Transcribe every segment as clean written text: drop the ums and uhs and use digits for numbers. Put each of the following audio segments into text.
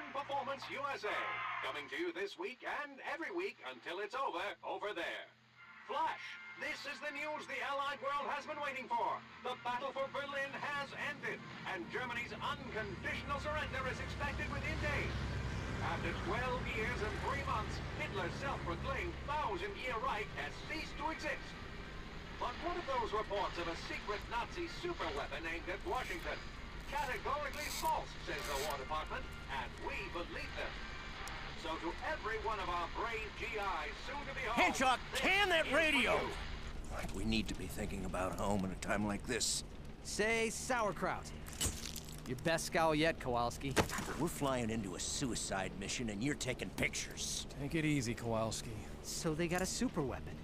Performance USA. Coming to you this week and every week until it's over there. Flash, this is the news the Allied world has been waiting for. The battle for Berlin has ended, and Germany's unconditional surrender is expected within days. After 12 years and 3 months, Hitler's self-proclaimed 1,000-year Reich has ceased to exist. But what of those reports of a secret Nazi superweapon aimed at Washington? Categorically false, says the War Department, and we believe them. So to every one of our brave GIs soon to be home... Hancock, can that radio! We need to be thinking about home at a time like this. Say sauerkraut. Your best scowl yet, Kowalski. We're flying into a suicide mission and you're taking pictures. Take it easy, Kowalski. So they got a super weapon.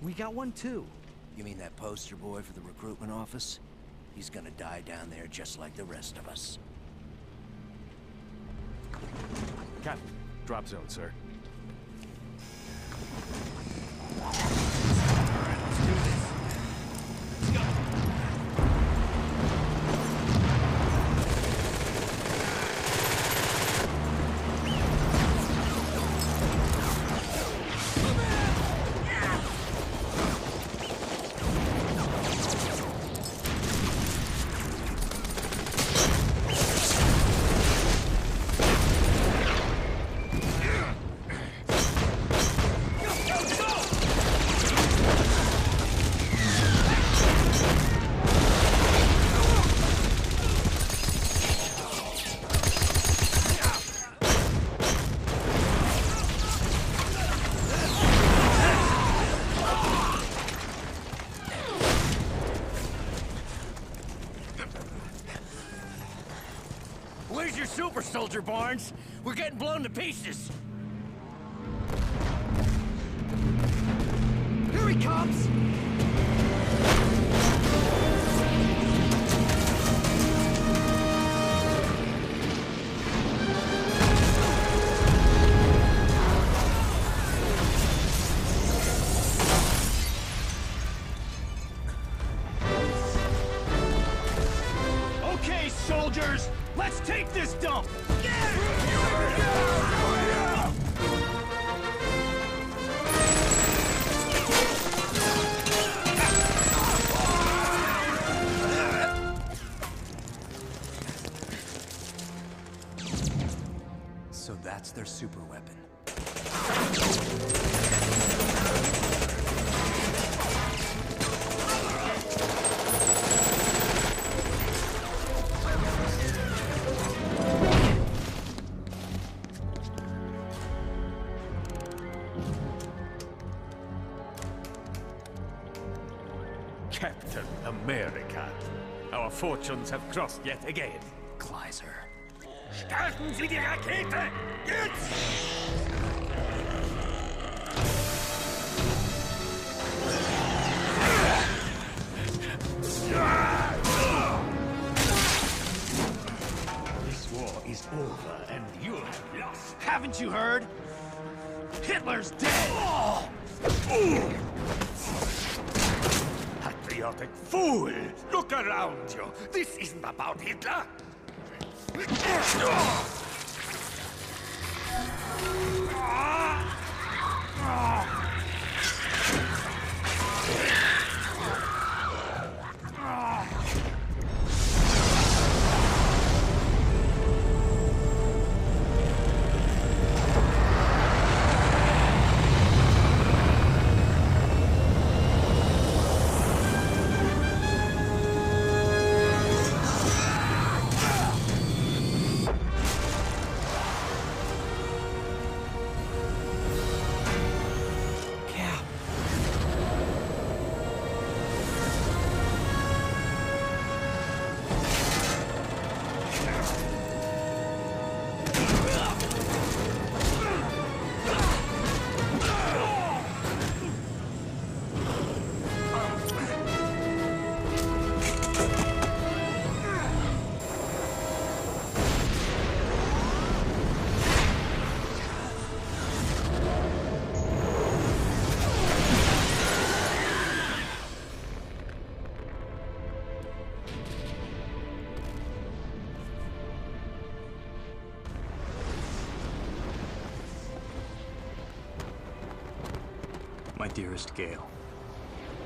We got one too. You mean that poster boy for the recruitment office? He's gonna die down there just like the rest of us. Captain, drop zone, sir. Where's your super soldier, Barnes? We're getting blown to pieces. Here he comes! Okay, soldiers! Let's take this dump! So that's their super weapon. Captain America. Our fortunes have crossed yet again. Kleiser. Starten Sie die Rakete! Jetzt! This war is over and you have lost. Haven't you heard? Hitler's dead! Patriotic fool! Look around you. This isn't about Hitler. My dearest Gale,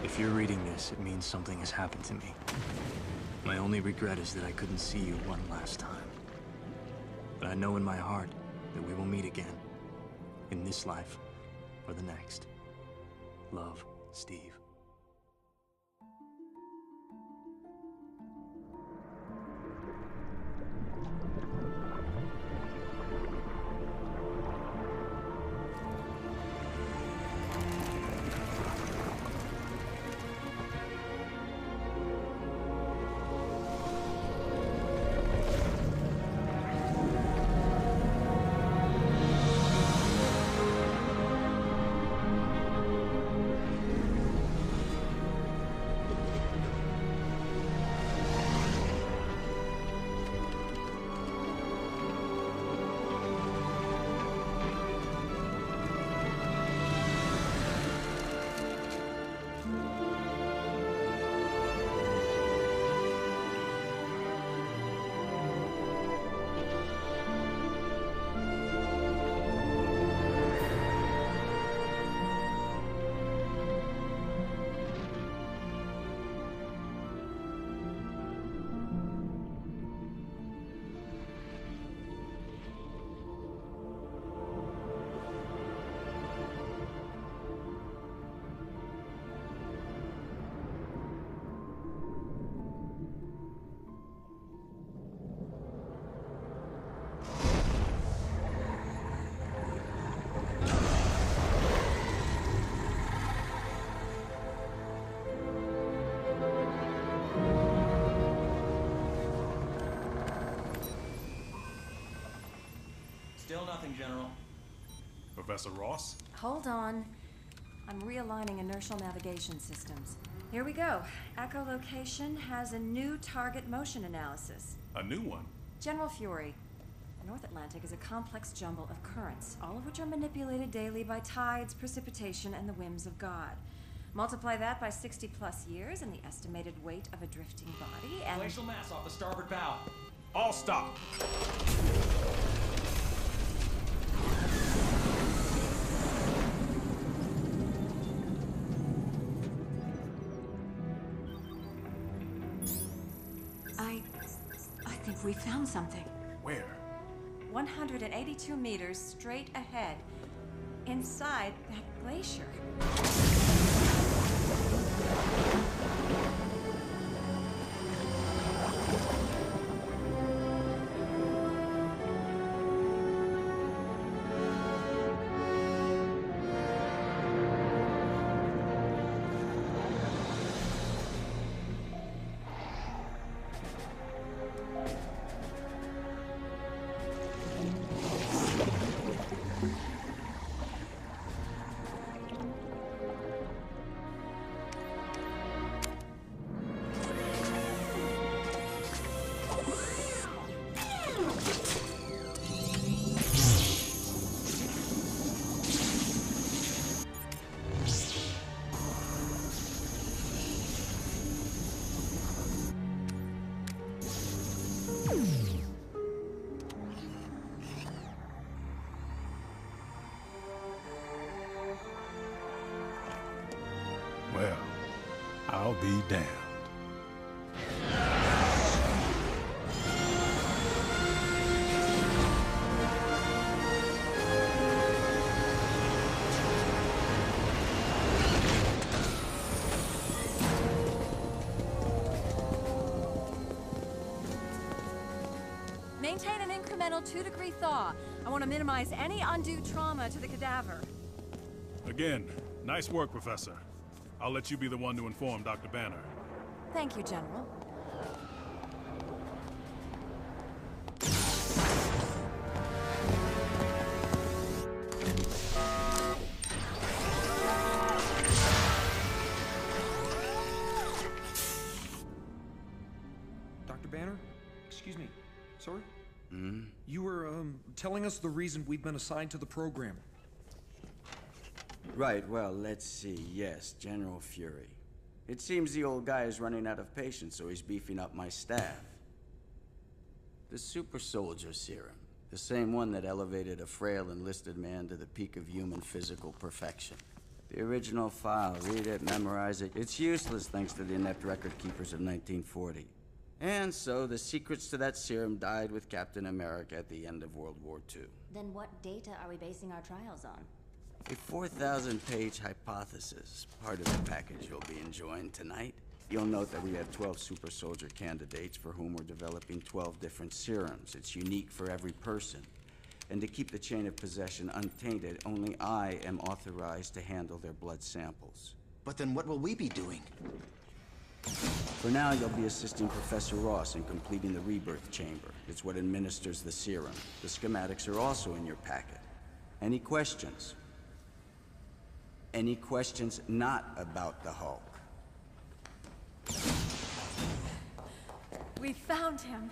if you're reading this, it means something has happened to me. My only regret is that I couldn't see you one last time. But I know in my heart that we will meet again, in this life or the next. Love, Steve. Still nothing, General. Professor Ross? Hold on. I'm realigning inertial navigation systems. Here we go. Echolocation has a new target motion analysis. A new one? General Fury, the North Atlantic is a complex jumble of currents, all of which are manipulated daily by tides, precipitation, and the whims of God. Multiply that by 60 plus years and the estimated weight of a drifting body, and... Glacial mass off the starboard bow. All stop! I think we found something. Where? 182 meters straight ahead, inside that glacier. Well, I'll be damned. Maintain an incremental 2-degree thaw. I want to minimize any undue trauma to the cadaver. Again, nice work, Professor. I'll let you be the one to inform Dr. Banner. Thank you, General. Dr. Banner? Excuse me. Sorry? You were, telling us the reason we've been assigned to the program. Right, well, let's see. Yes, General Fury. It seems the old guy is running out of patience, so he's beefing up my staff. The super soldier serum. The same one that elevated a frail enlisted man to the peak of human physical perfection. The original file. Read it, memorize it. It's useless thanks to the inept record keepers of 1940. And so the secrets to that serum died with Captain America at the end of World War II. Then what data are we basing our trials on? A 4,000-page hypothesis, part of the package you'll be enjoying tonight. You'll note that we have 12 super soldier candidates for whom we're developing 12 different serums. It's unique for every person. And to keep the chain of possession untainted, only I am authorized to handle their blood samples. But then what will we be doing? For now, you'll be assisting Professor Ross in completing the rebirth chamber. It's what administers the serum. The schematics are also in your packet. Any questions? Any questions not about the Hulk? We found him.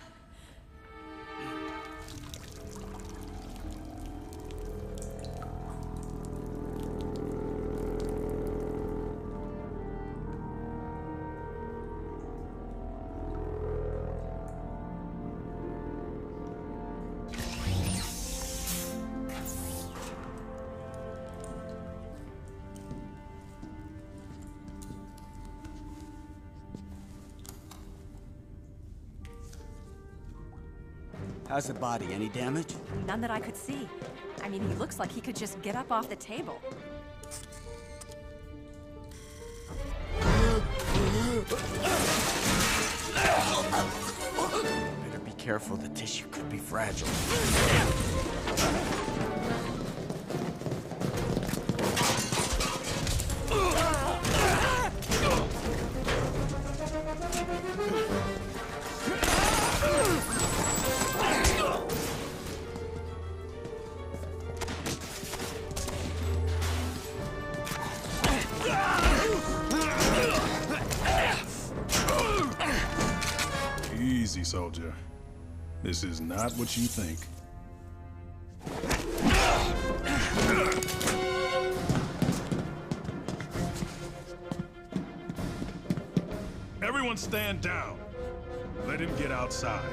How's the body? Any damage? None that I could see. I mean, he looks like he could just get up off the table. Better be careful, the tissue could be fragile. Easy, soldier. This is not what you think. Everyone stand down. Let him get outside.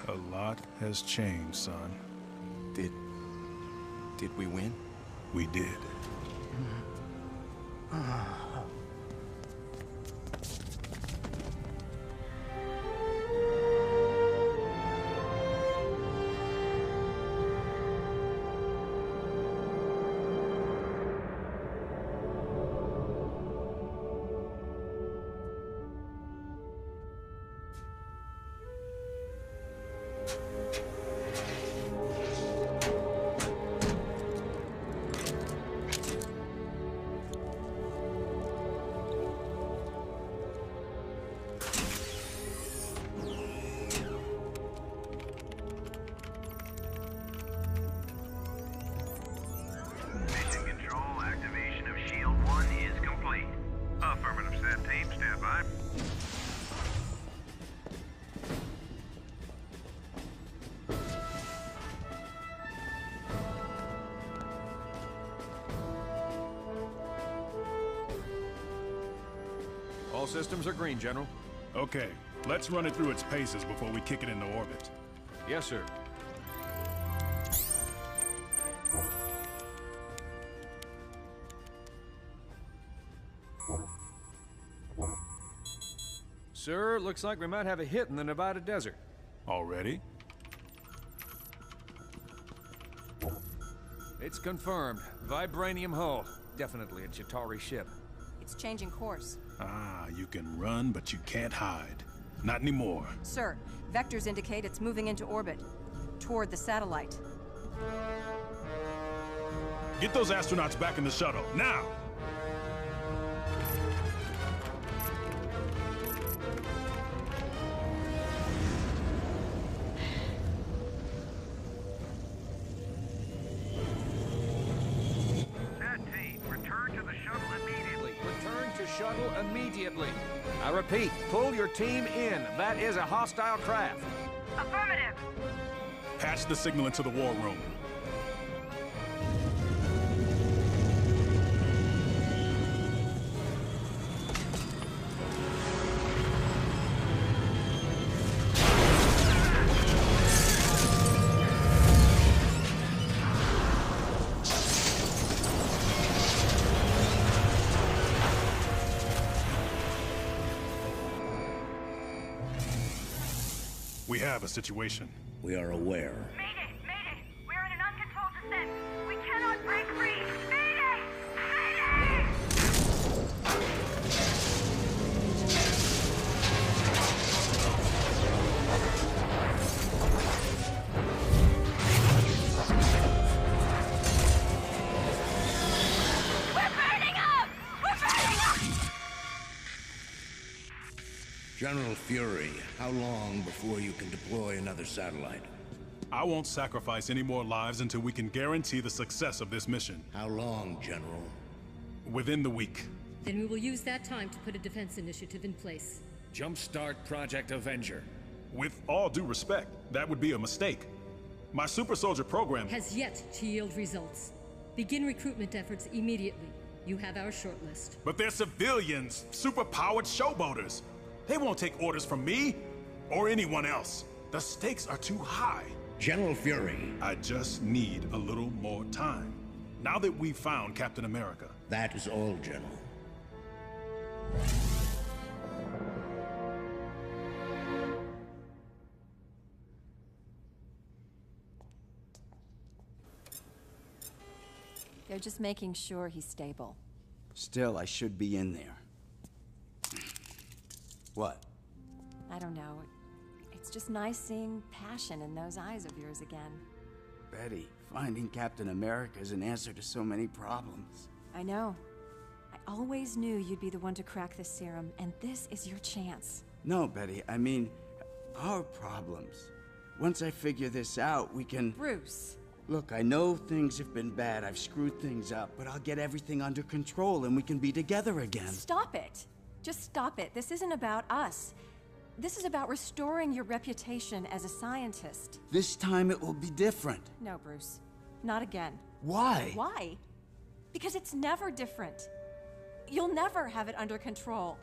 A lot has changed, son. Did we win? We did. All systems are green, General. Okay, let's run it through its paces before we kick it into orbit. Yes, sir. Sir, looks like we might have a hit in the Nevada desert. Already? It's confirmed. Vibranium hull. Definitely a Chitauri ship. It's changing course. Ah, you can run, but you can't hide. Not anymore. Sir, vectors indicate it's moving into orbit, toward the satellite. Get those astronauts back in the shuttle, now! immediately. I repeat, pull your team in. That is a hostile craft. Affirmative. Patch the signal into the war room. We have a situation. We are aware. Mayday! Mayday! We're in an uncontrolled descent. We cannot break free. Mayday! Mayday! We're burning up! We're burning up! General Fury, how long before you can deploy another satellite? I won't sacrifice any more lives until we can guarantee the success of this mission. How long, General? Within the week. Then we will use that time to put a defense initiative in place. Jumpstart Project Avenger. With all due respect, that would be a mistake. My super soldier program Has yet to yield results. Begin recruitment efforts immediately. You have our shortlist. But they're civilians, super-powered showboaters. They won't take orders from me or anyone else. The stakes are too high. General Fury. I just need a little more time. Now that we've found Captain America. That is all, General. They're just making sure he's stable. Still, I should be in there. What? I don't know. It's just nice seeing passion in those eyes of yours again. Betty, finding Captain America is an answer to so many problems. I know. I always knew you'd be the one to crack this serum, and this is your chance. No, Betty, I mean, our problems. Once I figure this out, we can... Bruce. Look, I know things have been bad, I've screwed things up, but I'll get everything under control and we can be together again. Stop it! Just stop it. This isn't about us. This is about restoring your reputation as a scientist. This time it will be different. No, Bruce. Not again. Why? Why? Because it's never different. You'll never have it under control.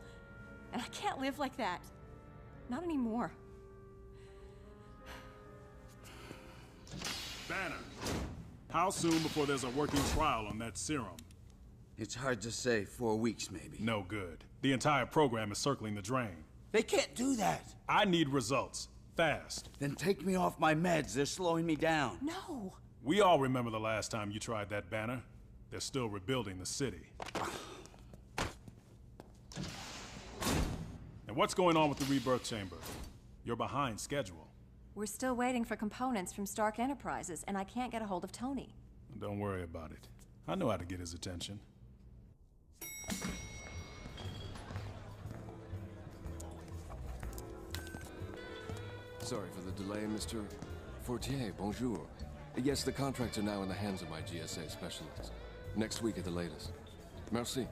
And I can't live like that. Not anymore. Banner, how soon before there's a working trial on that serum? It's hard to say. 4 weeks, maybe. No good. The entire program is circling the drain. They can't do that. I need results. Fast. Then take me off my meds. They're slowing me down. No. We all remember the last time you tried that, Banner. They're still rebuilding the city. And what's going on with the rebirth chamber? You're behind schedule. We're still waiting for components from Stark Enterprises, and I can't get a hold of Tony. Don't worry about it. I know how to get his attention. Sorry for the delay, Mr. Fortier. Bonjour. Yes, the contracts are now in the hands of my GSA specialists. Next week at the latest. Merci.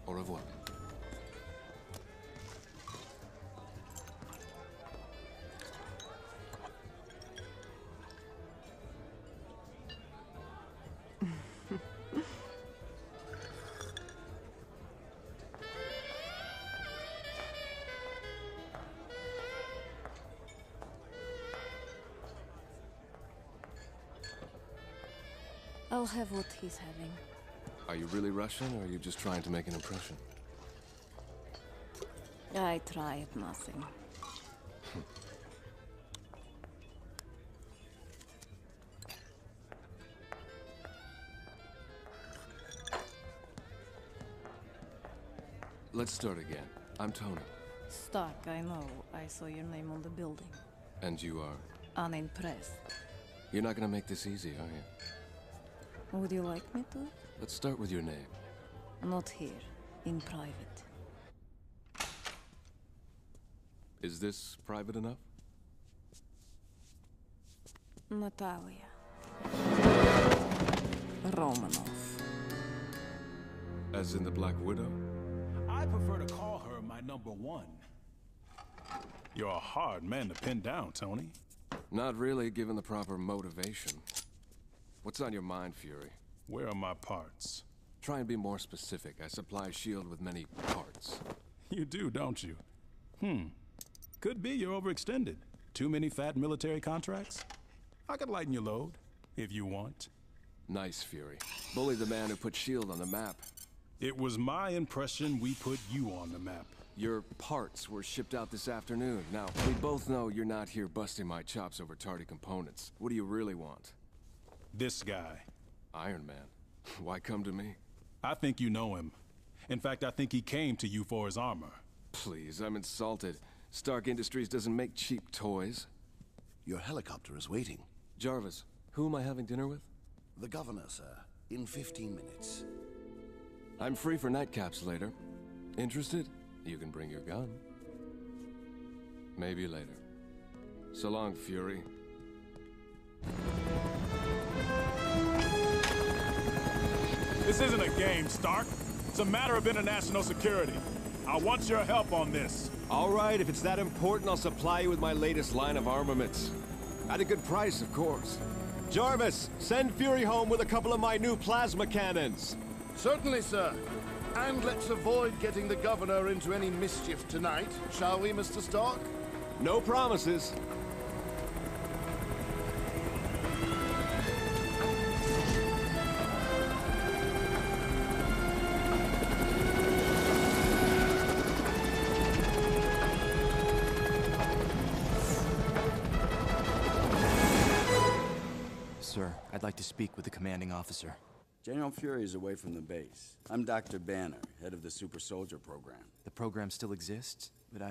Au revoir. I'll have what he's having. Are you really Russian, or are you just trying to make an impression? I try at nothing. Let's start again. I'm Tony. Stark, I know. I saw your name on the building. And you are? Unimpressed. You're not gonna make this easy, are you? Would you like me to? Let's start with your name. Not here. In private. Is this private enough? Natalia. Romanov. As in the Black Widow? I prefer to call her my number one. You're a hard man to pin down, Tony. Not really, given the proper motivation. What's on your mind, Fury? Where are my parts? Try and be more specific. I supply S.H.I.E.L.D. with many parts. You do, don't you? Could be you're overextended. Too many fat military contracts? I could lighten your load, if you want. Nice, Fury. Bully the man who put S.H.I.E.L.D. on the map. It was my impression we put you on the map. Your parts were shipped out this afternoon. Now, we both know you're not here busting my chops over tardy components. What do you really want? This guy. Iron Man. Why come to me? I think you know him. In fact, I think he came to you for his armor. Please, I'm insulted. Stark Industries doesn't make cheap toys. Your helicopter is waiting. Jarvis, who am I having dinner with? The governor, sir. In 15 minutes. I'm free for nightcaps later. Interested? You can bring your gun. Maybe later. So long, Fury. This isn't a game, Stark. It's a matter of international security. I want your help on this. All right, if it's that important, I'll supply you with my latest line of armaments. At a good price, of course. Jarvis, send Fury home with a couple of my new plasma cannons. Certainly, sir. And let's avoid getting the governor into any mischief tonight, shall we, Mr. Stark? No promises. Sir, I'd like to speak with the commanding officer. General Fury is away from the base. I'm Dr. Banner, head of the Super Soldier program. The program still exists, but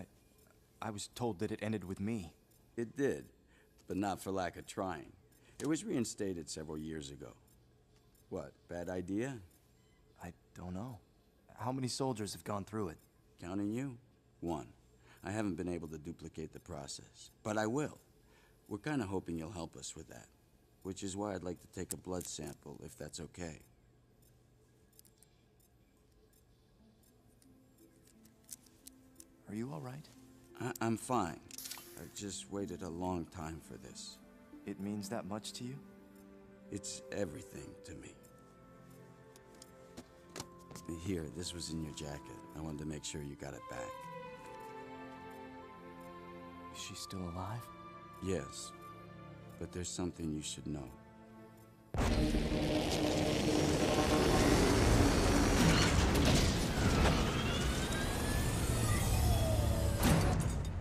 I was told that it ended with me. It did, but not for lack of trying. It was reinstated several years ago. What, bad idea? I don't know. How many soldiers have gone through it? Counting you? 1. I haven't been able to duplicate the process, but I will. We're kind of hoping you'll help us with that. Which is why I'd like to take a blood sample, if that's okay. Are you all right? I'm fine. I've just waited a long time for this. It means that much to you? It's everything to me. Here, this was in your jacket. I wanted to make sure you got it back. Is she still alive? Yes. But there's something you should know.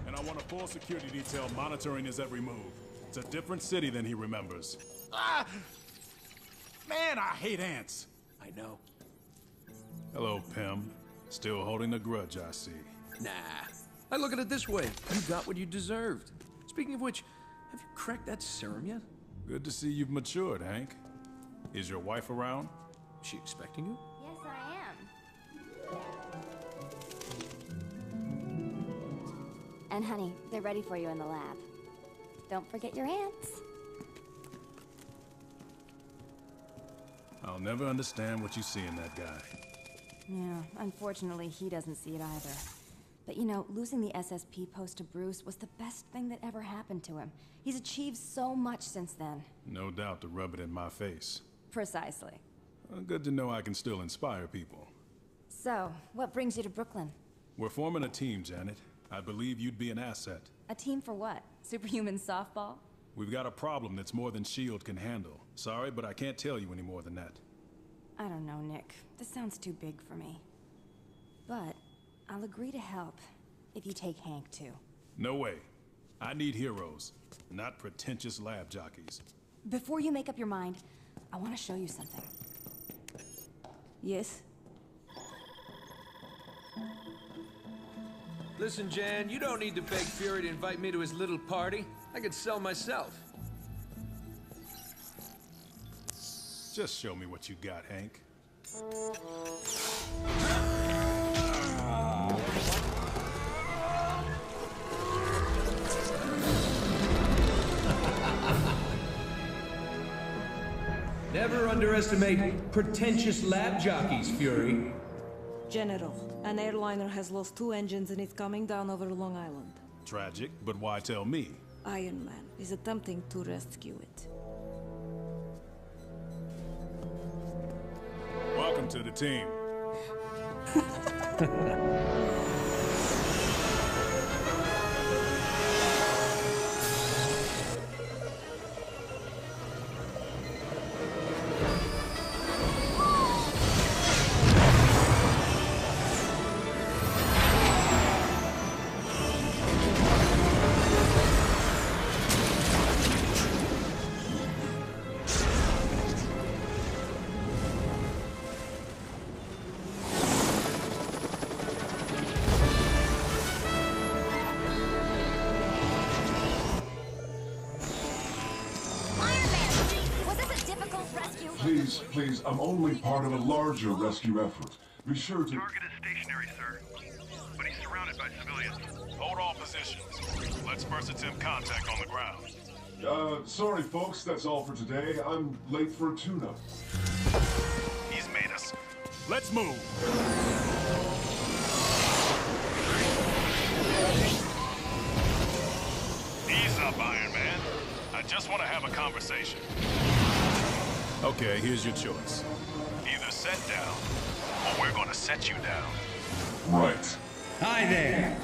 And I want a full security detail monitoring his every move. It's a different city than he remembers. Ah! Man, I hate ants. I know. Hello, Pym. Still holding a grudge, I see. Nah. I look at it this way. You got what you deserved. Speaking of which, have you cracked that serum yet? Good to see you've matured, Hank. Is your wife around? Is she expecting you? Yes, I am. And honey, they're ready for you in the lab. Don't forget your ants. I'll never understand what you see in that guy. Yeah, unfortunately, he doesn't see it either. But you know, losing the SSP post to Bruce was the best thing that ever happened to him. He's achieved so much since then. No doubt to rub it in my face. Precisely. Well, good to know I can still inspire people. So, what brings you to Brooklyn? We're forming a team, Janet. I believe you'd be an asset. A team for what? Superhuman softball? We've got a problem that's more than S.H.I.E.L.D. can handle. Sorry, but I can't tell you any more than that. I don't know, Nick. This sounds too big for me. But I'll agree to help if you take Hank too. No way. I need heroes, not pretentious lab jockeys. Before you make up your mind, I want to show you something. Yes? Listen, Jan, you don't need to beg Fury to invite me to his little party. I could sell myself. Just show me what you got, Hank. Never underestimate pretentious lab jockeys, Fury. General, an airliner has lost 2 engines and is coming down over Long Island. Tragic, but why tell me? Iron Man is attempting to rescue it. Welcome to the team. Please, I'm only part of a larger rescue effort. Be sure to... Target is stationary, sir. But he's surrounded by civilians. Hold all positions. Let's first attempt contact on the ground. Sorry folks, that's all for today. I'm late for a tune-up. He's made us. Let's move. Ease up, Iron Man. I just want to have a conversation. Okay, here's your choice. Either set down, or we're gonna set you down. Right. Hi there.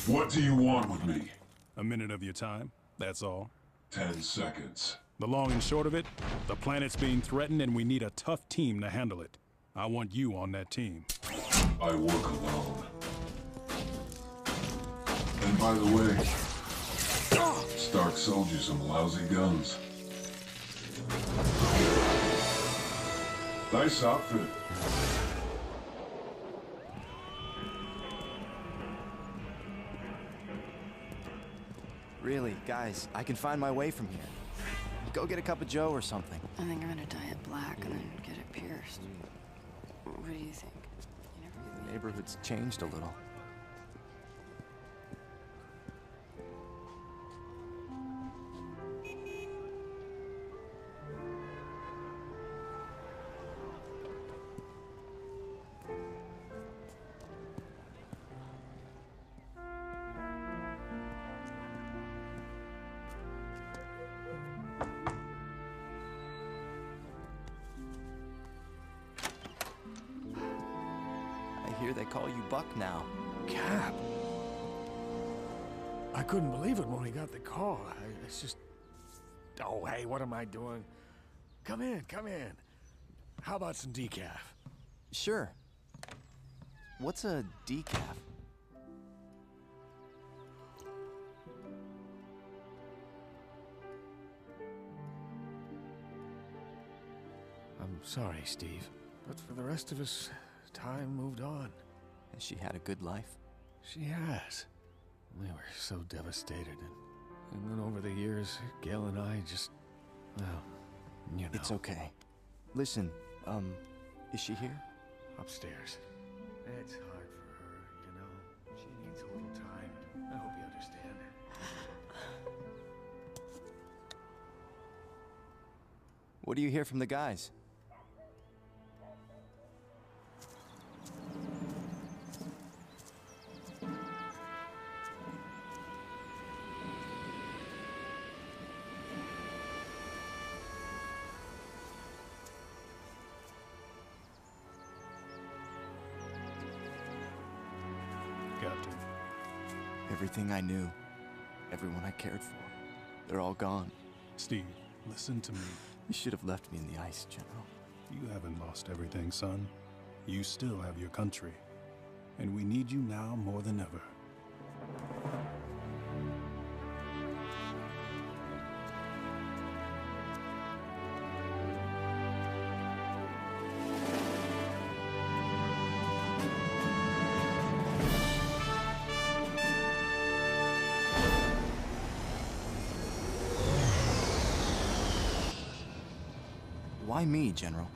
What do you want with me? A minute of your time, that's all. 10 seconds. The long and short of it, the planet's being threatened and we need a tough team to handle it. I want you on that team. I work alone. And by the way, Stark sold you some lousy guns. Nice outfit. Really, guys, I can find my way from here. Go get a cup of joe or something. I think I'm gonna dye it black and then get it pierced. What do you think? The neighborhood's changed a little. I hear they call you Buck now. Cap. I couldn't believe it when we got the call. It's just... Oh, hey, what am I doing? Come in, come in. How about some decaf? Sure. What's a decaf? I'm sorry, Steve, but for the rest of us, time moved on. Has she had a good life? She has. We were so devastated, and then over the years, Gail and I just... Well, you know. It's okay. Listen, is she here? Upstairs. It's hard for her, you know. She needs a little time. I hope you understand. What do you hear from the guys? Captain. Everything I knew, everyone I cared for, they're all gone. Steve, listen to me. You should have left me in the ice, General. You haven't lost everything, son. You still have your country. And we need you now more than ever. Why me, General?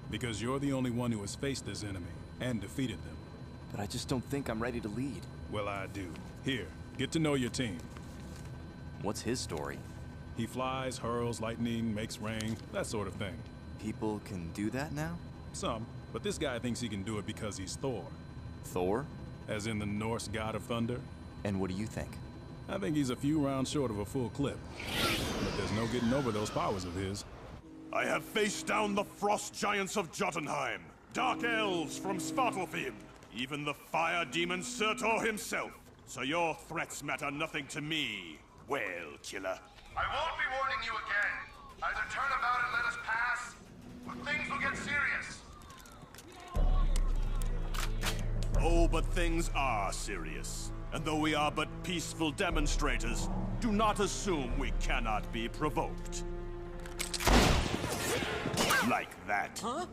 Because you're the only one who has faced this enemy and defeated them. But I just don't think I'm ready to lead. Well, I do. Here, get to know your team. What's his story? He flies, hurls, lightning, makes rain, that sort of thing. People can do that now? Some, but this guy thinks he can do it because he's Thor. Thor? As in the Norse god of thunder. And what do you think? I think he's a few rounds short of a full clip. But there's no getting over those powers of his. I have faced down the frost giants of Jotunheim, dark elves from Svartalfheim, even the fire demon Surtur himself. So your threats matter nothing to me, whale killer. I won't be warning you again. Either turn about and let us pass, or things will get serious. Oh, but things are serious. And though we are but peaceful demonstrators, do not assume we cannot be provoked. Like that. Huh?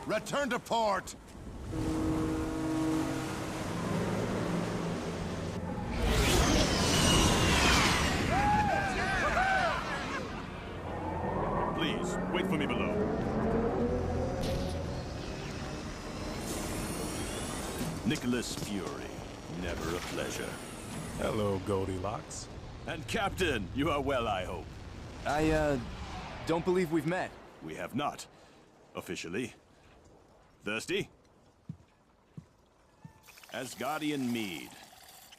Return to port! Please, wait for me below. Nicholas Fury, never a pleasure. Hello, Goldilocks. And Captain, you are well, I hope. I, don't believe we've met. We have not. Officially. Thirsty? Asgardian mead.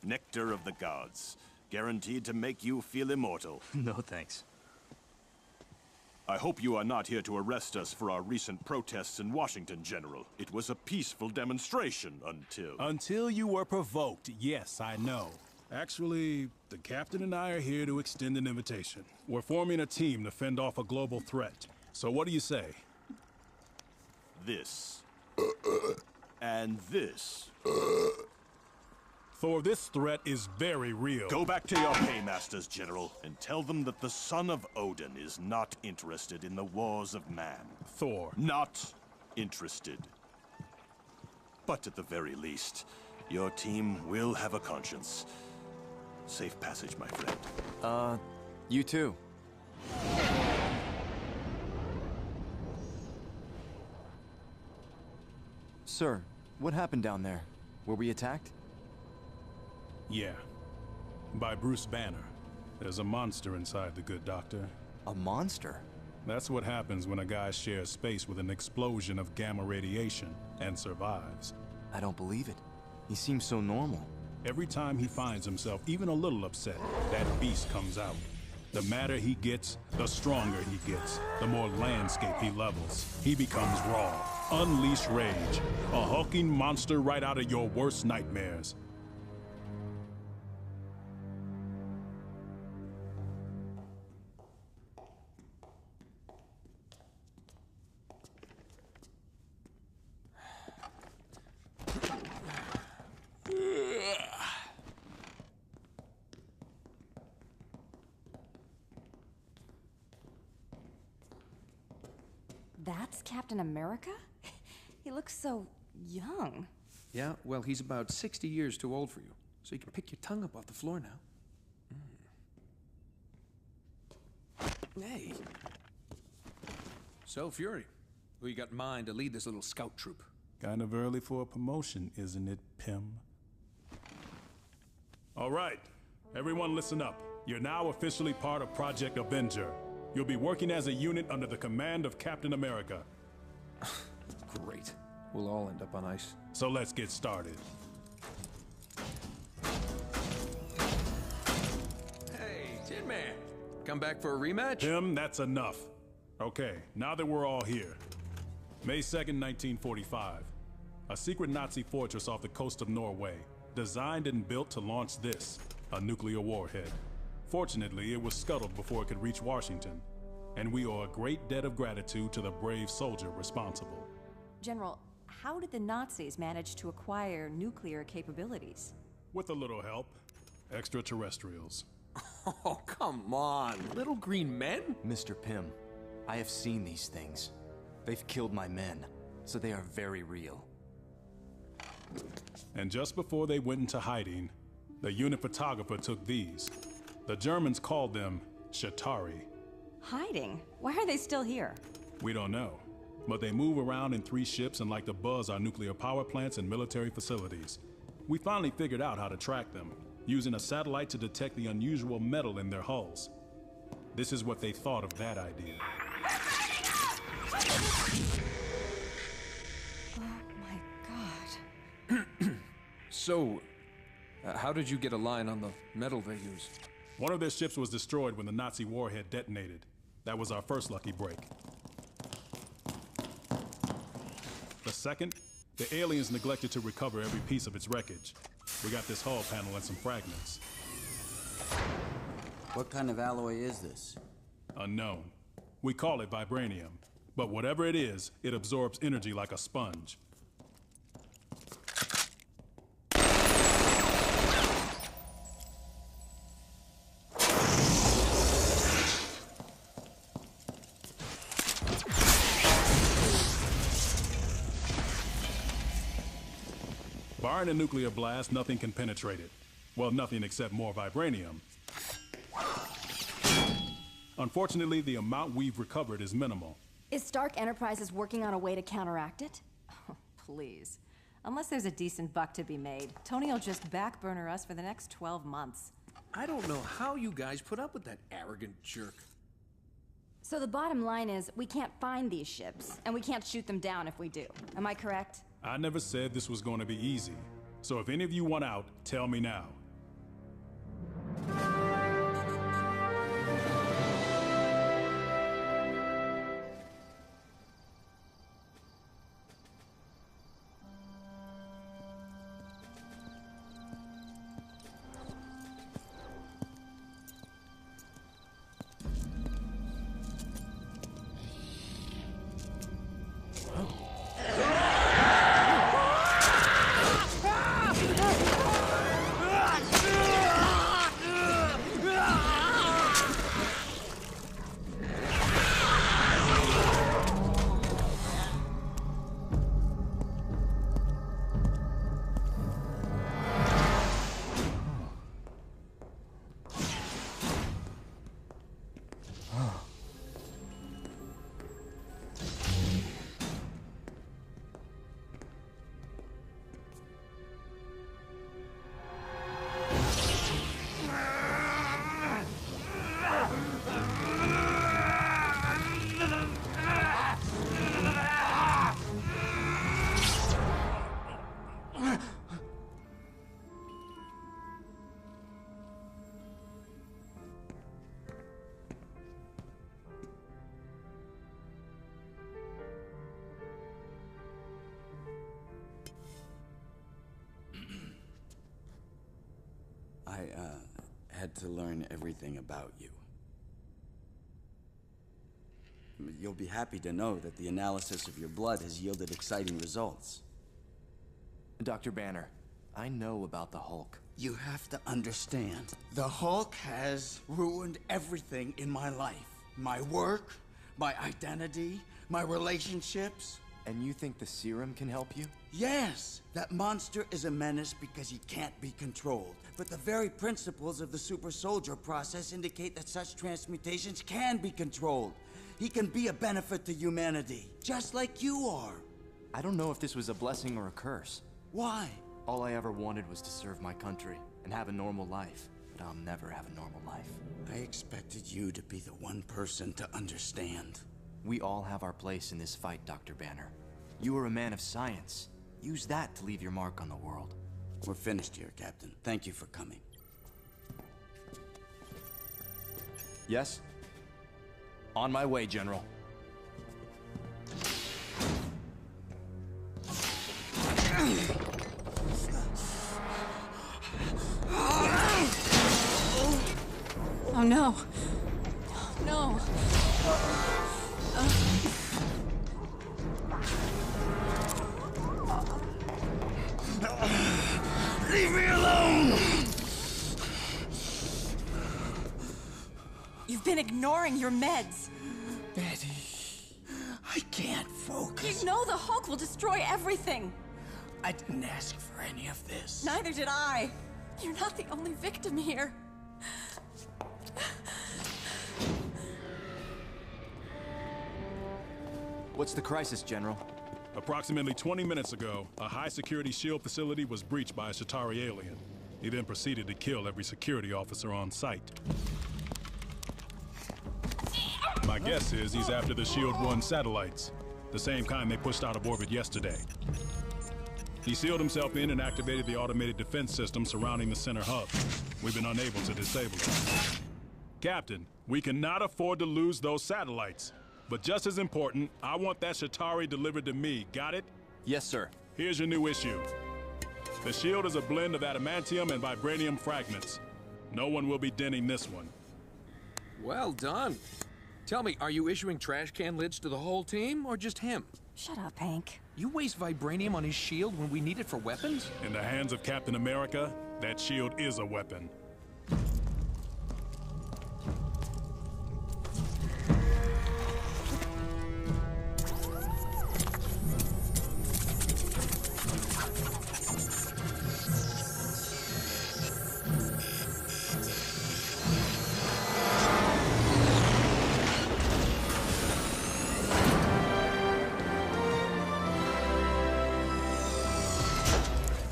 Nectar of the gods. Guaranteed to make you feel immortal. No thanks. I hope you are not here to arrest us for our recent protests in Washington, General. It was a peaceful demonstration until... Until you were provoked, yes, I know. Actually, the captain and I are here to extend an invitation. We're forming a team to fend off a global threat. So what do you say? This. And this. Thor, this threat is very real. Go back to your paymasters, General, and tell them that the son of Odin is not interested in the wars of man. Thor. Not interested. But at the very least, your team will have a conscience. Safe passage, my friend. You too. Sir, what happened down there? Were we attacked? Yeah. By Bruce Banner. There's a monster inside the good doctor. A monster? That's what happens when a guy shares space with an explosion of gamma radiation and survives. I don't believe it. He seems so normal. Every time he finds himself even a little upset, that beast comes out. The madder he gets, the stronger he gets. The more landscape he levels. He becomes raw. Unleash rage. A hulking monster right out of your worst nightmares. That's Captain America? He looks so young. Yeah, well, he's about 60 years too old for you. So you can pick your tongue up off the floor now. Hey. So, Fury, who you got in mind to lead this little scout troop? Kind of early for a promotion, isn't it, Pym? All right, everyone listen up. You're now officially part of Project Avenger. You'll be working as a unit under the command of Captain America. Great. We'll all end up on ice. So let's get started. Hey, Tin Man. Come back for a rematch? Pym, that's enough. Okay, now that we're all here. May 2nd, 1945. A secret Nazi fortress off the coast of Norway, designed and built to launch this, a nuclear warhead. Fortunately, it was scuttled before it could reach Washington, and we owe a great debt of gratitude to the brave soldier responsible. General, how did the Nazis manage to acquire nuclear capabilities? With a little help. Extraterrestrials. Oh, come on. Little green men? Mr. Pym, I have seen these things. They've killed my men, so they are very real. And just before they went into hiding, the unit photographer took these. The Germans called them Shatari. Hiding? Why are they still here? We don't know, but they move around in 3 ships and like to buzz our nuclear power plants and military facilities. We finally figured out how to track them, using a satellite to detect the unusual metal in their hulls. This is what they thought of that idea. Oh my god. So, how did you get a line on the metal they used? One of their ships was destroyed when the Nazi warhead detonated. That was our first lucky break. The second, the aliens neglected to recover every piece of its wreckage. We got this hull panel and some fragments. What kind of alloy is this? Unknown. We call it vibranium. But whatever it is, it absorbs energy like a sponge. Barring a nuclear blast, nothing can penetrate it. Well, nothing except more vibranium. Unfortunately, the amount we've recovered is minimal. Is Stark Enterprises working on a way to counteract it? Oh, please. Unless there's a decent buck to be made, Tony will just backburner us for the next 12 months. I don't know how you guys put up with that arrogant jerk. So the bottom line is, we can't find these ships, and we can't shoot them down if we do. Am I correct? I never said this was going to be easy. So if any of you want out, tell me now. I had to learn everything about you. You'll be happy to know that the analysis of your blood has yielded exciting results. Dr. Banner, I know about the Hulk. You have to understand, the Hulk has ruined everything in my life. My work, my identity, my relationships. And you think the serum can help you? Yes! That monster is a menace because he can't be controlled. But the very principles of the super soldier process indicate that such transmutations can be controlled. He can be a benefit to humanity, just like you are. I don't know if this was a blessing or a curse. Why? All I ever wanted was to serve my country and have a normal life. But I'll never have a normal life. I expected you to be the one person to understand. We all have our place in this fight, Dr. Banner. You are a man of science. Use that to leave your mark on the world. We're finished here, Captain. Thank you for coming. Yes? On my way, General. Oh no. No. Leave me alone! You've been ignoring your meds. Betty, I can't focus. You know the Hulk will destroy everything. I didn't ask for any of this. Neither did I. You're not the only victim here. What's the crisis, General? Approximately 20 minutes ago, a high-security shield facility was breached by a Chitauri alien. He then proceeded to kill every security officer on site. My guess is he's after the Shield-1 satellites, the same kind they pushed out of orbit yesterday. He sealed himself in and activated the automated defense system surrounding the center hub. We've been unable to disable it. Captain, we cannot afford to lose those satellites. But just as important, I want that Chitauri delivered to me. Got it? Yes, sir. Here's your new issue. The shield is a blend of adamantium and vibranium fragments. No one will be denting this one. Well done. Tell me, are you issuing trash can lids to the whole team, or just him? Shut up, Hank. You waste vibranium on his shield when we need it for weapons? In the hands of Captain America, that shield is a weapon.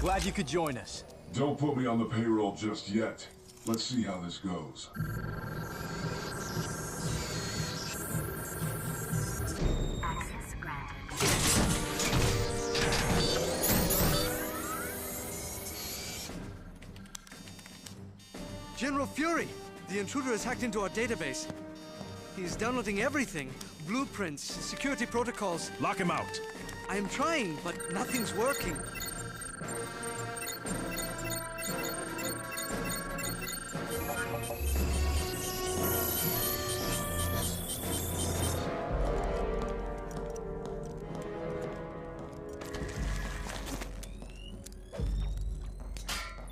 Glad you could join us. Don't put me on the payroll just yet. Let's see how this goes. Access granted. General Fury! The intruder has hacked into our database. He's downloading everything. Blueprints, security protocols. Lock him out. I am trying, but nothing's working.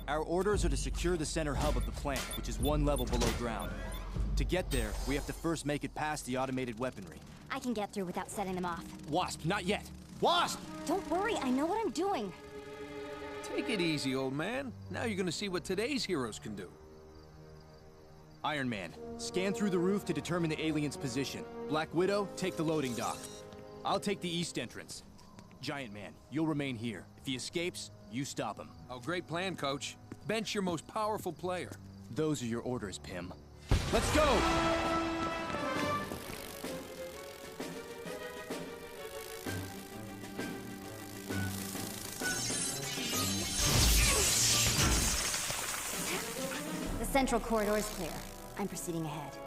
Our orders are to secure the center hub of the plant, which is 1 level below ground. To get there, we have to first make it past the automated weaponry. I can get through without setting them off. Wasp, not yet! Wasp! Don't worry, I know what I'm doing. Take it easy, old man. Now you're gonna see what today's heroes can do. Iron Man, scan through the roof to determine the alien's position. Black Widow, take the loading dock. I'll take the east entrance. Giant Man, you'll remain here. If he escapes, you stop him. Oh, great plan, Coach. Bench your most powerful player. Those are your orders, Pym. Let's go! The central corridor is clear. I'm proceeding ahead.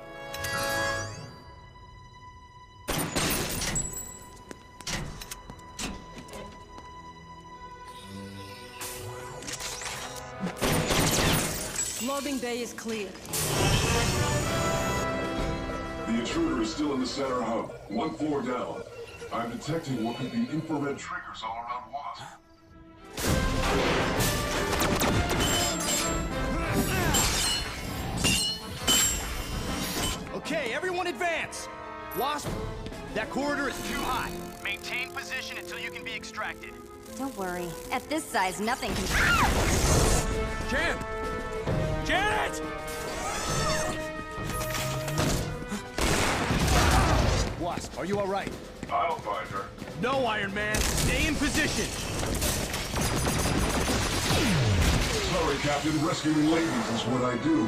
Loading bay is clear. The intruder is still in the center hub, 1 floor down. I'm detecting what could be infrared triggers all around Wasp. Okay, everyone advance! Wasp, that corridor is too hot. Maintain position until you can be extracted. Don't worry. At this size, nothing can... Jan! Janet! Wasp, are you all right? I'll find her. No, Iron Man. Stay in position. Sorry, Captain. Rescuing ladies is what I do.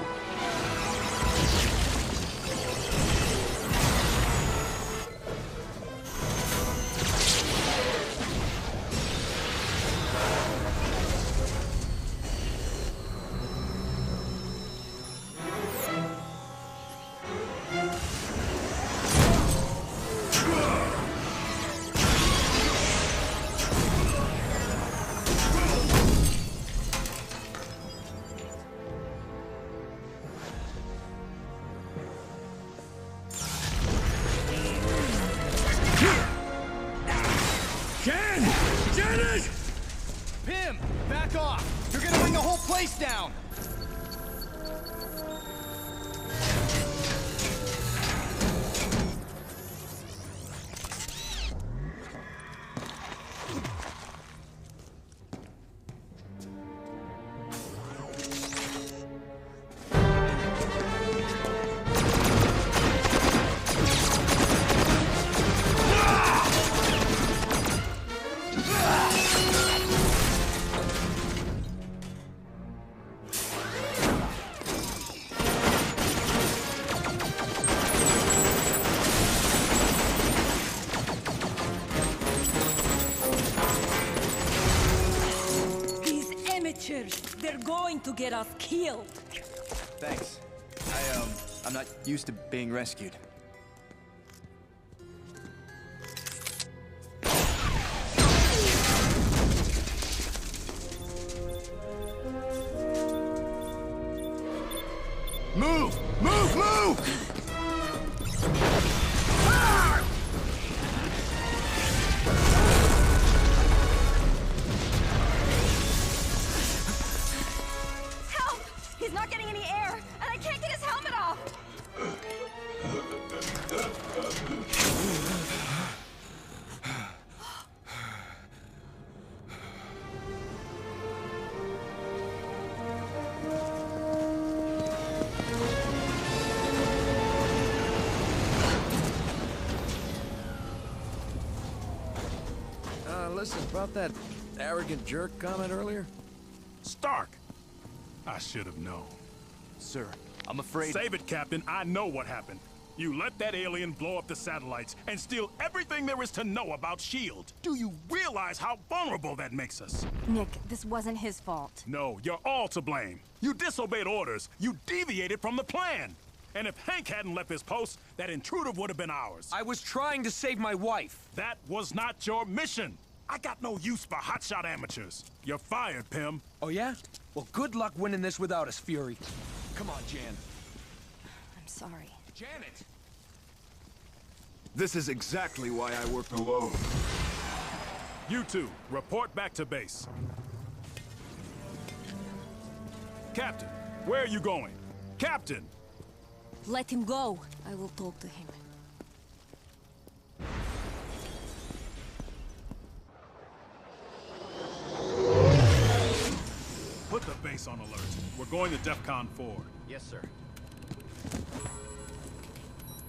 going to get us killed. Thanks. I'm not used to being rescued. Move! Move! Move! Help! He's not getting any air, and I can't get his helmet off! Listen, about that arrogant jerk comment earlier? Stark! I should have known. Sir, I'm afraid... Save it, Captain. I know what happened. You let that alien blow up the satellites and steal everything there is to know about S.H.I.E.L.D. Do you realize how vulnerable that makes us? Nick, this wasn't his fault. No, you're all to blame. You disobeyed orders. You deviated from the plan. And if Hank hadn't left his post, that intruder would have been ours. I was trying to save my wife. That was not your mission. I got no use for hotshot amateurs. You're fired, Pym. Oh, yeah? Well, good luck winning this without us, Fury. Come on, Jan. I'm sorry. Janet! This is exactly why I work alone. You two, report back to base. Captain, where are you going? Captain! Let him go. I will talk to him. Put the base on alert. We're going to DEFCON 4. Yes, sir.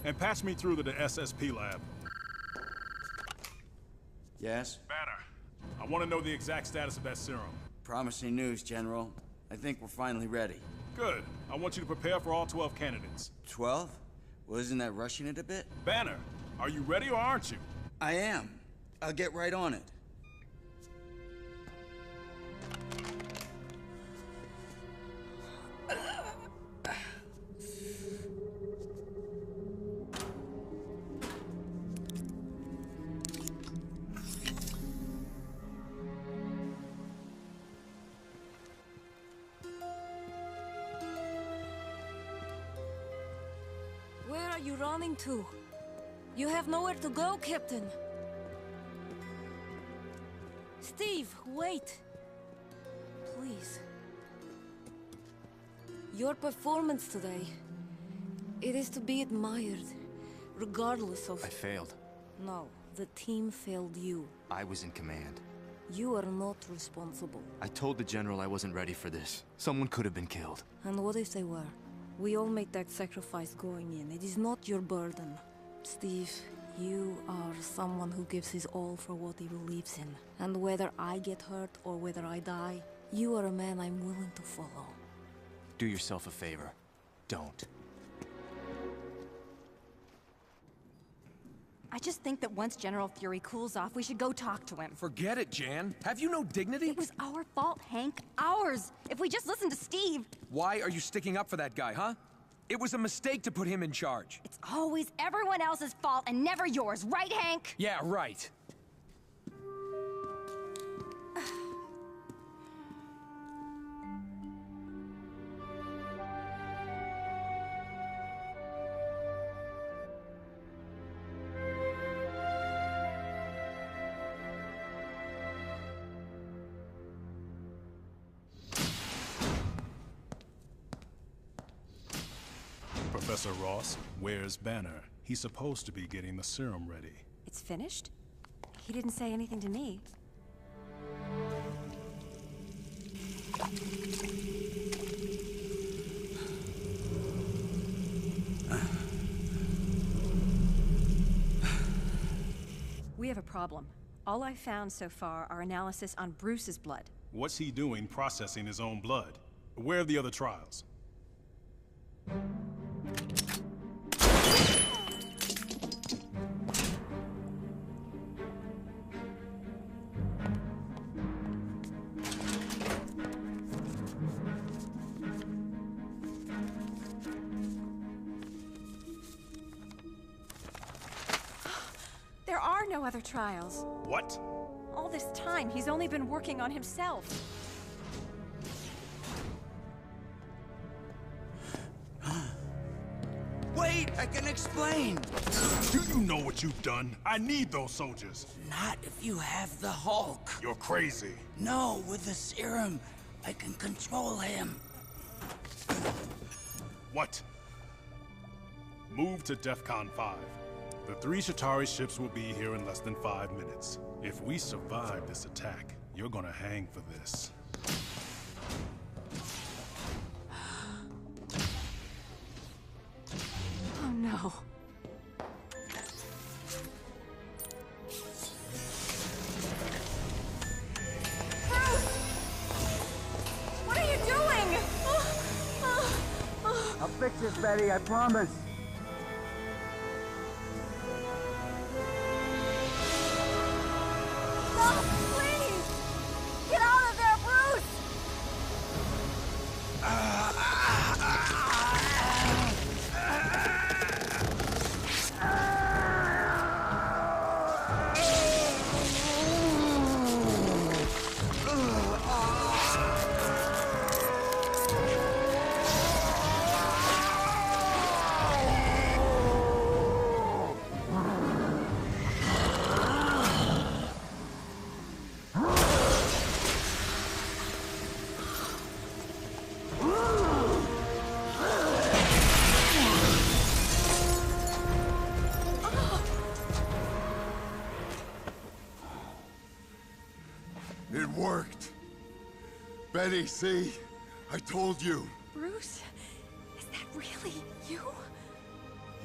And patch me through to the SSP lab. Yes? Banner, I want to know the exact status of that serum. Promising news, General. I think we're finally ready. Good. I want you to prepare for all 12 candidates. 12? Well, isn't that rushing it a bit? Banner, are you ready or aren't you? I am. I'll get right on it. Where are you running to? You have nowhere to go, Captain. Steve, wait. Please. Your performance today, it is to be admired, regardless of... I failed. No, the team failed you. I was in command. You are not responsible. I told the General I wasn't ready for this. Someone could have been killed. And what if they were? We all make that sacrifice going in. It is not your burden. Steve, you are someone who gives his all for what he believes in. And whether I get hurt or whether I die, you are a man I'm willing to follow. Do yourself a favor. Don't. I just think that once General Fury cools off, we should go talk to him. Forget it, Jan. Have you no dignity? It was our fault, Hank. Ours. If we just listened to Steve. Why are you sticking up for that guy, huh? It was a mistake to put him in charge. It's always everyone else's fault and never yours, right, Hank? Yeah, right. Professor Ross, where's Banner? He's supposed to be getting the serum ready. It's finished? He didn't say anything to me. We have a problem. All I found so far are analysis on Bruce's blood. What's he doing processing his own blood? Where are the other trials? no other trials. What? All this time, he's only been working on himself. Wait, I can explain. Do you know what you've done? I need those soldiers. Not if you have the Hulk. You're crazy. No, with the serum, I can control him. What? Move to DEFCON 5. The 3 Shatari ships will be here in less than 5 minutes. If we survive this attack, you're gonna hang for this. Oh no. What are you doing? I'll fix this, Betty, I promise. Stop, please! Get out of there, Bruce! It worked. Betty, see? I told you. Bruce? Is that really you?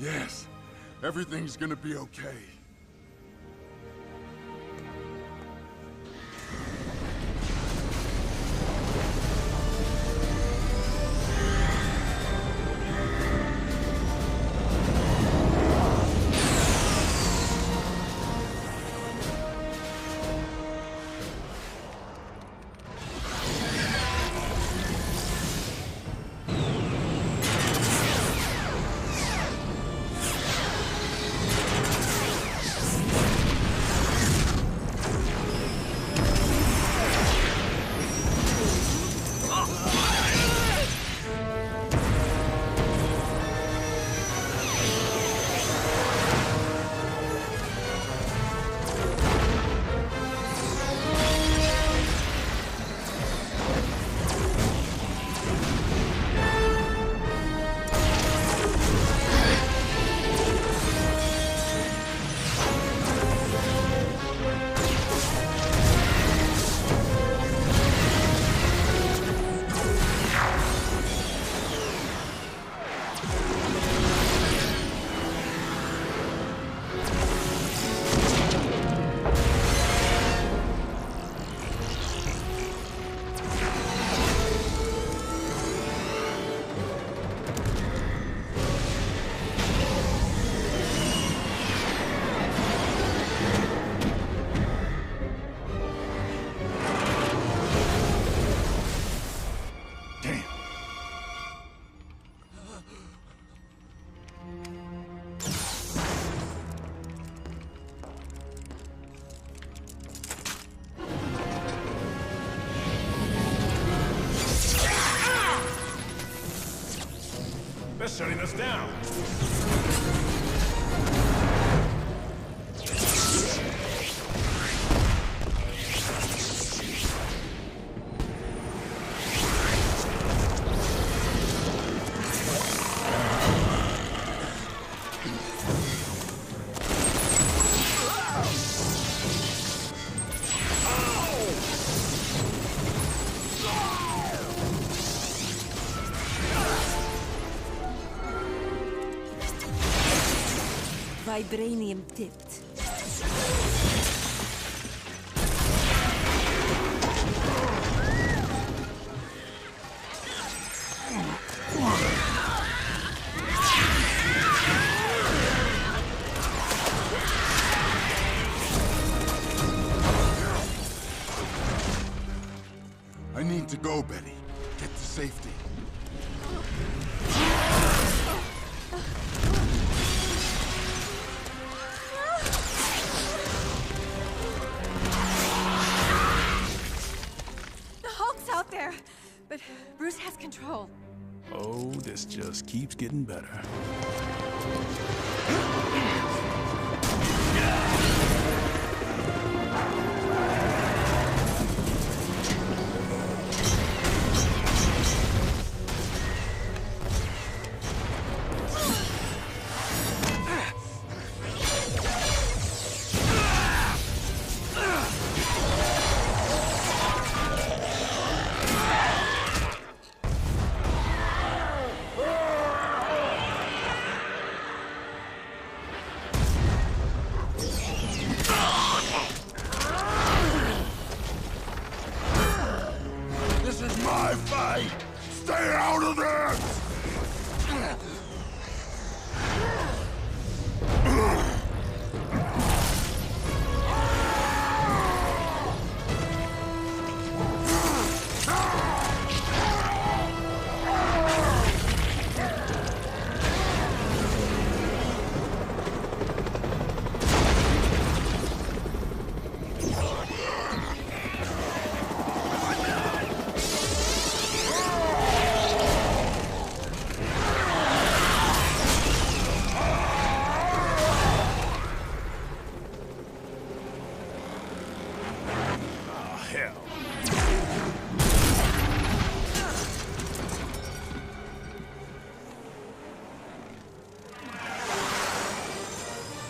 Yes. Everything's gonna be okay. They're shutting us down. Vibranium tipped. I need to go, Betty. Get to safety. just keeps getting better. Stay out of this!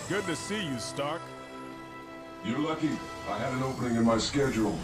Good to see you, Stark. You're lucky. I had an opening in my schedule.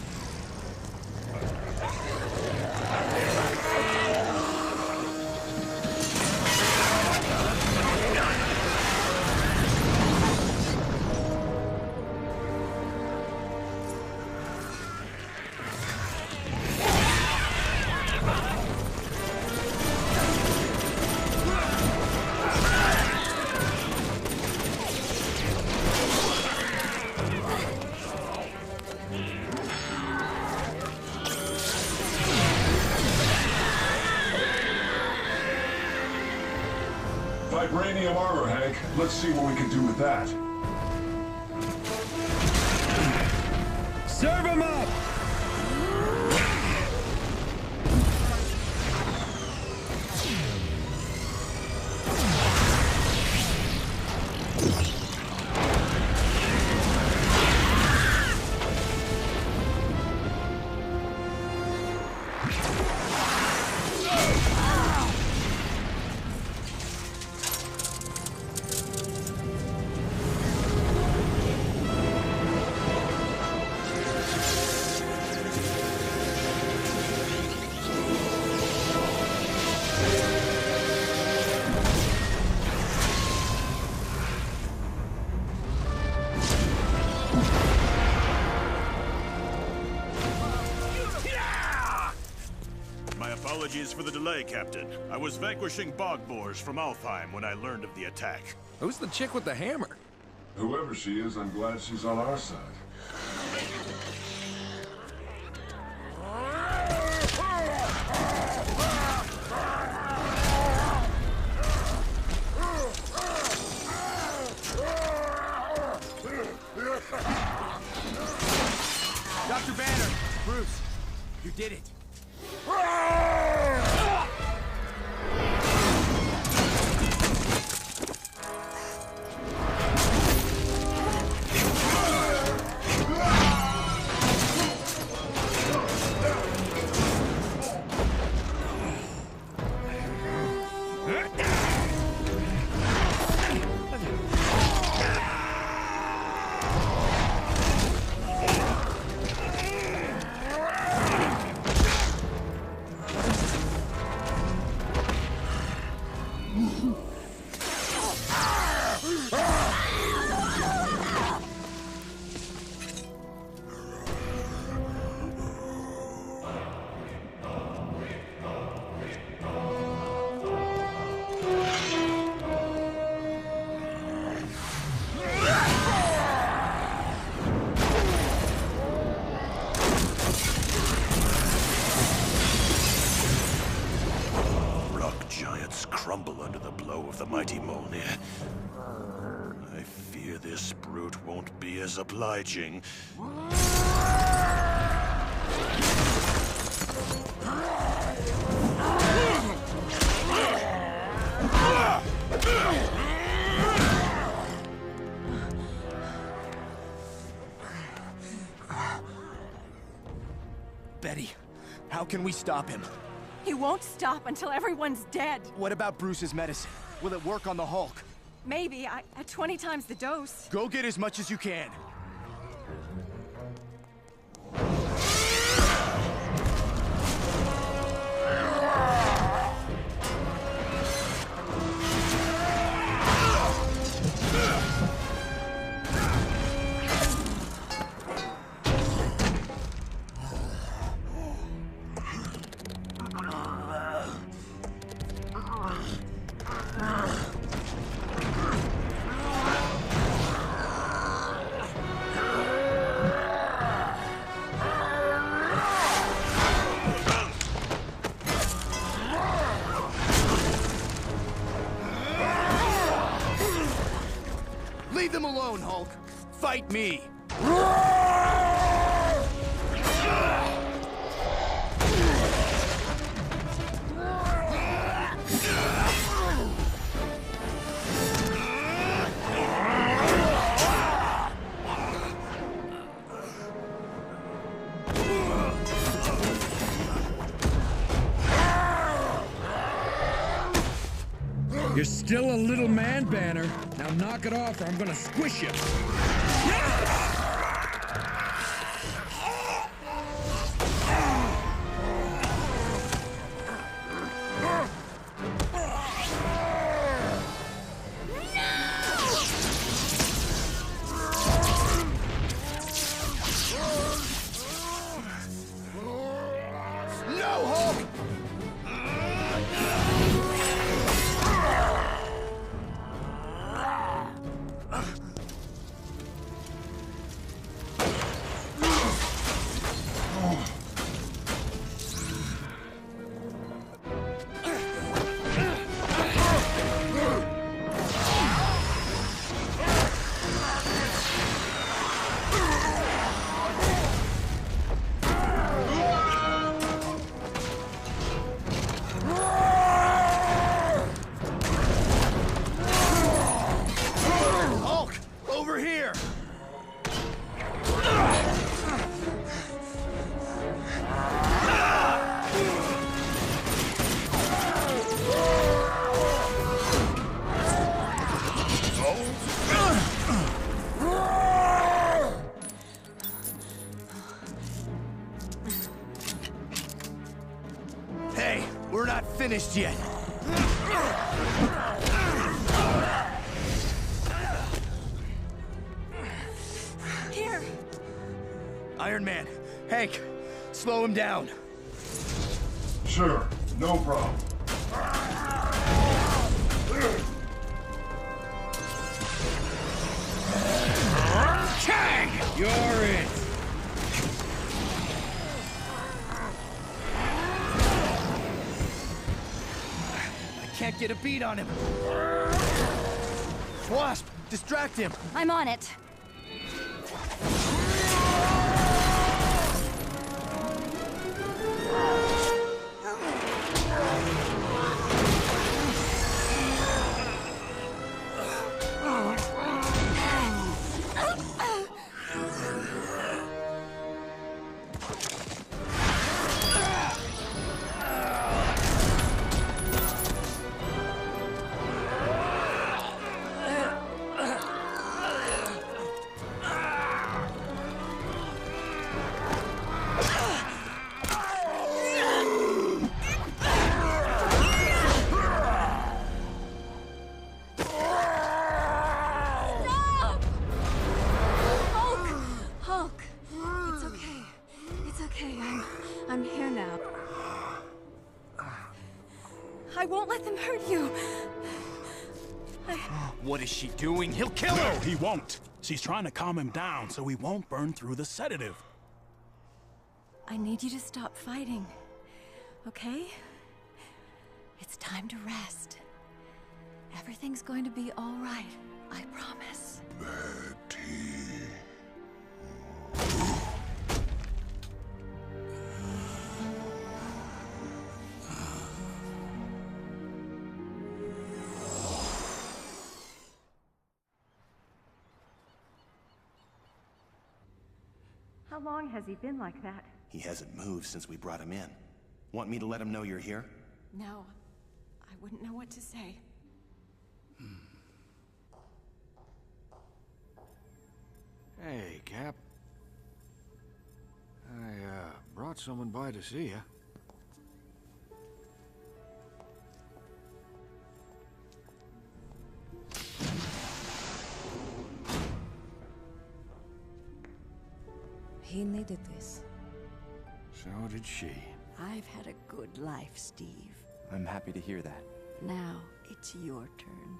Vibranium armor, Hank. Let's see what we can do with that. Serve him up! Apologies for the delay, Captain. I was vanquishing bog boars from Alfheim when I learned of the attack. Who's the chick with the hammer? Whoever she is, I'm glad she's on our side. Dr. Banner! Bruce! You did it! Crumble under the blow of the mighty Mjolnir. I fear this brute won't be as obliging. Betty, how can we stop him? He won't stop until everyone's dead. What about Bruce's medicine? Will it work on the Hulk? Maybe, at 20 times the dose. Go get as much as you can. Leave them alone, Hulk. Fight me. You're still a little man, Banner. Now knock it off or I'm gonna squish you. No, Hulk! Hulk, over here! Hey, we're not finished yet. Here. Iron Man, Hank, slow him down. Sure, no problem. Tag! You're it! I can't get a beat on him. Wasp, distract him. I'm on it. Hulk! It's okay. It's okay. I'm here now. I won't let them hurt you. What is she doing? He'll kill No, her! he won't. She's trying to calm him down so he won't burn through the sedative. I need you to stop fighting. Okay? It's time to rest. Everything's going to be all right. I promise. How long has he been like that? He hasn't moved since we brought him in. Want me to let him know you're here? No. I wouldn't know what to say. Hey, Cap. I, brought someone by to see you. He needed this. So did she. I've had a good life, Steve. I'm happy to hear that. Now, it's your turn.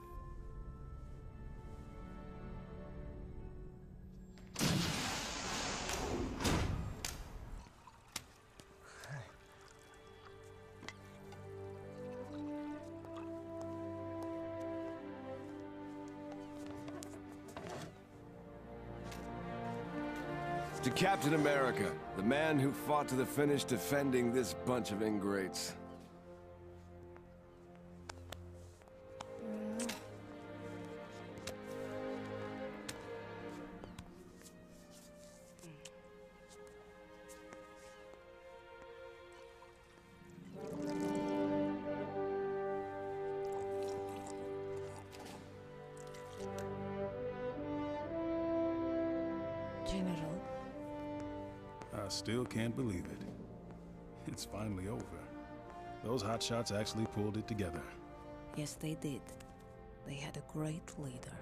To Captain America, the man who fought to the finish defending this bunch of ingrates. General. I still can't believe it. It's finally over. Those hotshots actually pulled it together. Yes, they did. They had a great leader.